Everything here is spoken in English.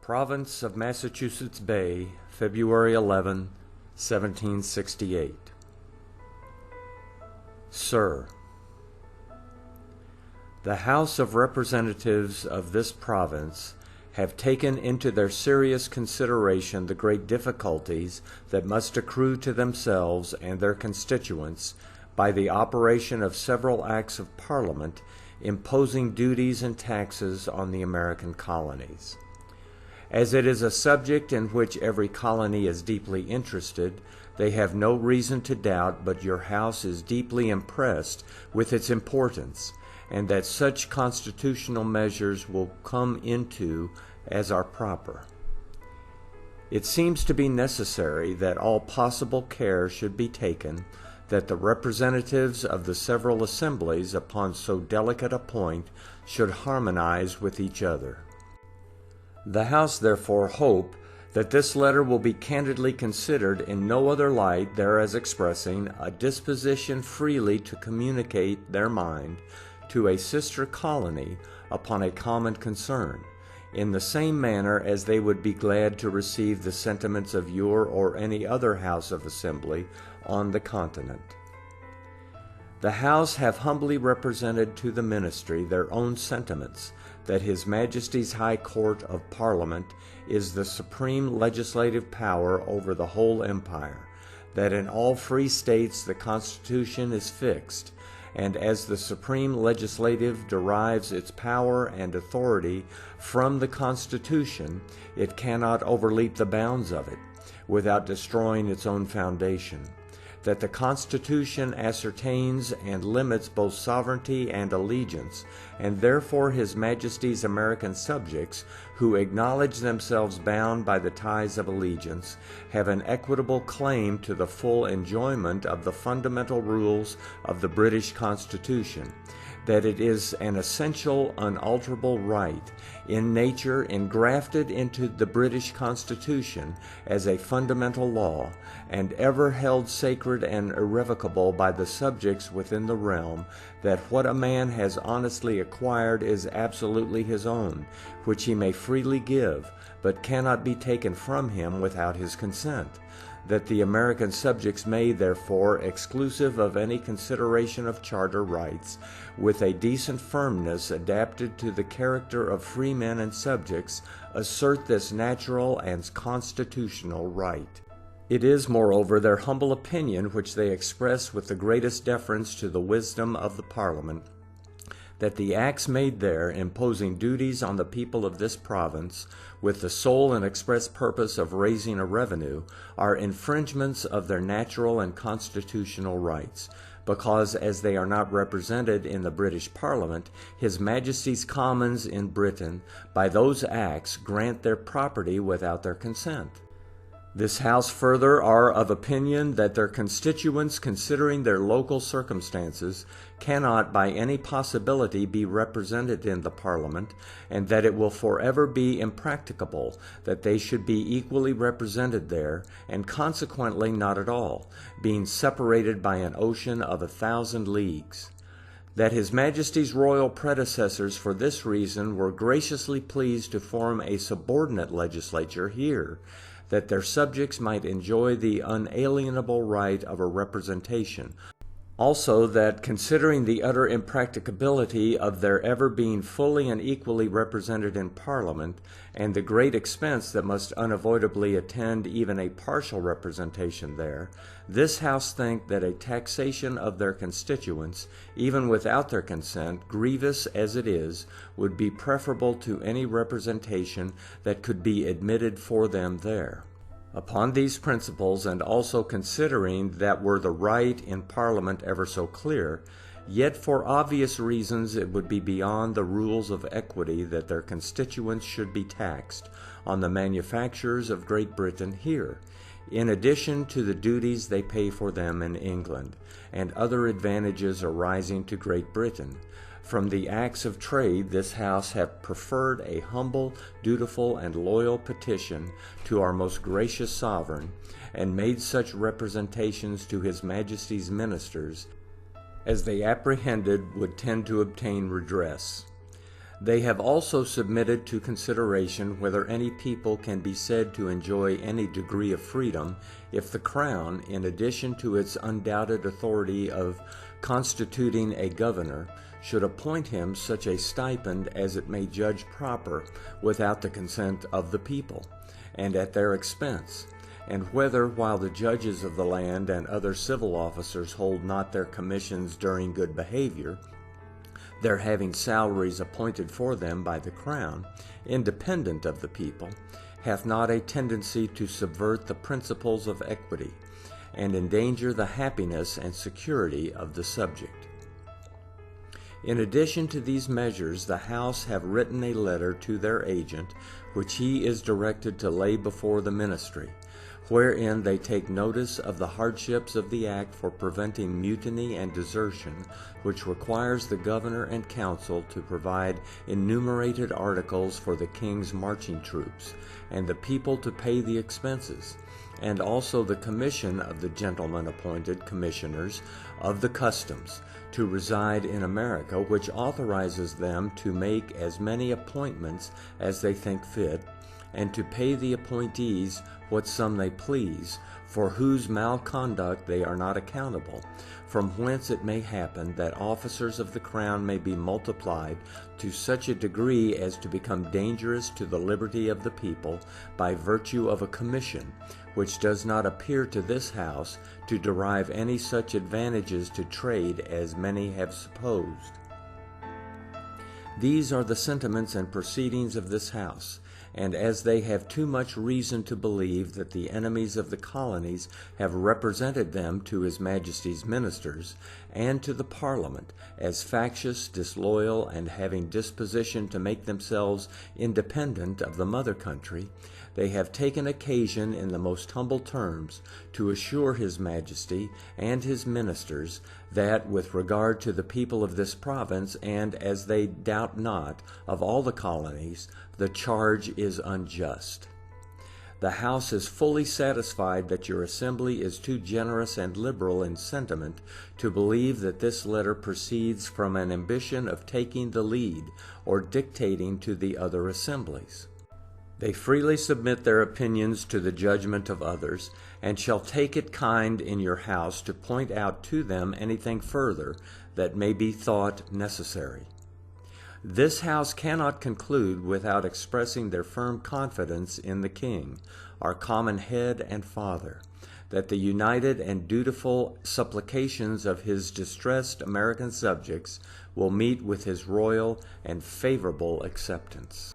Province of Massachusetts Bay, February 11, 1768. Sir, the House of Representatives of this province have taken into their serious consideration the great difficulties that must accrue to themselves and their constituents by the operation of several acts of Parliament imposing duties and taxes on the American colonies. As it is a subject in which every colony is deeply interested, they have no reason to doubt but your House is deeply impressed with its importance, and that such constitutional measures will come into as are proper. It seems to be necessary that all possible care should be taken that the representatives of the several assemblies upon so delicate a point should harmonize with each other. The House therefore hope that this letter will be candidly considered in no other light thereas expressing a disposition freely to communicate their mind to a sister colony upon a common concern, in the same manner as they would be glad to receive the sentiments of your or any other House of Assembly on the continent. The House have humbly represented to the Ministry their own sentiments, that His Majesty's High Court of Parliament is the supreme legislative power over the whole empire, that in all free states the Constitution is fixed, and as the supreme legislative derives its power and authority from the Constitution, it cannot overleap the bounds of it, without destroying its own foundation. That the Constitution ascertains and limits both sovereignty and allegiance, and therefore His Majesty's American subjects, who acknowledge themselves bound by the ties of allegiance, have an equitable claim to the full enjoyment of the fundamental rules of the British Constitution, that it is an essential, unalterable right in nature engrafted into the British Constitution as a fundamental law, and ever held sacred and irrevocable by the subjects within the realm, that what a man has honestly acquired is absolutely his own, which he may freely give, but cannot be taken from him without his consent. That the American subjects may, therefore, exclusive of any consideration of charter rights, with a decent firmness adapted to the character of free men and subjects, assert this natural and constitutional right. It is, moreover, their humble opinion, which they express with the greatest deference to the wisdom of the Parliament, that the acts made there imposing duties on the people of this province, with the sole and express purpose of raising a revenue, are infringements of their natural and constitutional rights, because as they are not represented in the British Parliament, His Majesty's Commons in Britain, by those acts, grant their property without their consent. This House further are of opinion that their constituents, considering their local circumstances, cannot by any possibility be represented in the Parliament, and that it will forever be impracticable that they should be equally represented there, and consequently not at all, being separated by an ocean of 1,000 leagues. That His Majesty's royal predecessors for this reason were graciously pleased to form a subordinate legislature here, that their subjects might enjoy the unalienable right of a representation. Also that, considering the utter impracticability of their ever being fully and equally represented in Parliament, and the great expense that must unavoidably attend even a partial representation there, this House think that a taxation of their constituents, even without their consent, grievous as it is, would be preferable to any representation that could be admitted for them there. Upon these principles, and also considering that were the right in Parliament ever so clear, yet for obvious reasons it would be beyond the rules of equity that their constituents should be taxed on the manufactures of Great Britain here, in addition to the duties they pay for them in England, and other advantages arising to Great Britain. From the acts of trade, this House have preferred a humble, dutiful, and loyal petition to our most gracious Sovereign, and made such representations to His Majesty's ministers as they apprehended would tend to obtain redress. They have also submitted to consideration whether any people can be said to enjoy any degree of freedom if the Crown, in addition to its undoubted authority of constituting a governor, should appoint him such a stipend as it may judge proper without the consent of the people, and at their expense, and whether, while the judges of the land and other civil officers hold not their commissions during good behavior, their having salaries appointed for them by the Crown, independent of the people, hath not a tendency to subvert the principles of equity, and endanger the happiness and security of the subject. In addition to these measures, the House have written a letter to their agent, which he is directed to lay before the ministry, wherein they take notice of the hardships of the act for preventing mutiny and desertion, which requires the governor and council to provide enumerated articles for the king's marching troops, and the people to pay the expenses, and also the commission of the gentlemen appointed commissioners of the customs to reside in America, which authorizes them to make as many appointments as they think fit, and to pay the appointees what sum they please, for whose malconduct they are not accountable, from whence it may happen that officers of the Crown may be multiplied to such a degree as to become dangerous to the liberty of the people by virtue of a commission, which does not appear to this House to derive any such advantages to trade as many have supposed. These are the sentiments and proceedings of this House, and as they have too much reason to believe that the enemies of the colonies have represented them to His Majesty's ministers and to the Parliament as factious, disloyal, and having disposition to make themselves independent of the mother country, they have taken occasion in the most humble terms to assure His Majesty and His ministers that, with regard to the people of this province, and as they doubt not of all the colonies, the charge is unjust. The House is fully satisfied that your Assembly is too generous and liberal in sentiment to believe that this letter proceeds from an ambition of taking the lead or dictating to the other assemblies. They freely submit their opinions to the judgment of others, and shall take it kind in your House to point out to them anything further that may be thought necessary. This House cannot conclude without expressing their firm confidence in the King, our common head and father, that the united and dutiful supplications of his distressed American subjects will meet with his royal and favorable acceptance.